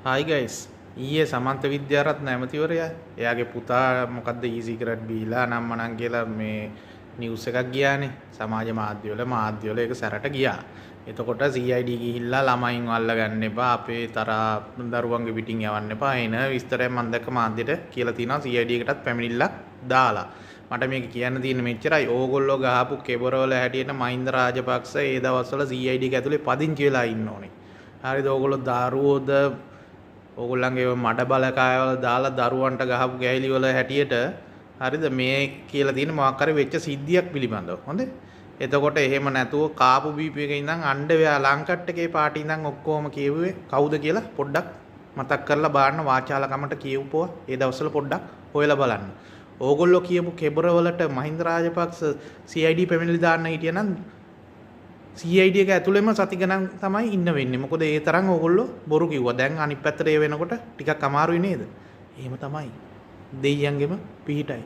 Hi guys ඊයේ සමන්ත විද්‍යාරත්න ඇමතිවරයා එයාගේ පුතා මොකද්ද ඊසිගරට් බීලා නම්මනම් කියලා මේ නිවුස් එකක් ගියානේ සමාජ මාධ්‍යවල ඒක සැරට ගියා. එතකොට CID ගිහිල්ලා ළමයින් අල්ලගන්න එපා අපේ තරහා දරුවන්ගේ පිටින් යවන්න එපා එන විස්තරයක් මම දැක්ක මාධ්‍යට කියලා තිනවා CID එකටත් පැමිණිල්ලක් දාලා. මට මේක කියන්න තියෙන්නේ මෙච්චරයි. ඕගොල්ලෝ ගහපු කෙබරවල හැටියට මහින්ද රාජපක්ෂ ඒ දවස්වල CID එක ඇතුලේ පදිංචි වෙලා ඉන්න ඕනේ. හරිද? ඕගොල්ලෝ දරුවෝද ඕගොල්ලන්ගේ මඩ බලකායවල දාලා දරුවන්ට ගහපු ගෑලි වල හැටියට හරිද මේ කියලා තියෙන මොකක් හරි වෙච්ච සිද්ධියක් පිළිබඳව. හොඳේ. එතකොට එහෙම නැතුව කාපු බීපු එකේ ඉඳන් අණ්ඩවැය ලංකට් එකේ පාටි ඉඳන් ඔක්කොම කියුවේ කවුද කියලා පොඩ්ඩක් මතක් කරලා බලන්න වාචාලකමට කියවපුවා ඒ දවස්වල පොඩ්ඩක් හොයලා බලන්න. ඕගොල්ලෝ කියපු කෙබරවලට මහින්ද රාජපක්ෂ CID පැමිණිලි දාන්න හිටියනම් CID එක ඇතුළෙම සති ගණන් තමයි ඉන්න වෙන්නේ. මොකද ඒ තරම් ඕගොල්ලෝ බොරු කිව්වා. දැන් අනිත් පැත්තට ඒ වෙනකොට ටිකක් අමාරුයි නේද? එහෙම තමයි. දෙයියන්ගෙම පිහිටයි.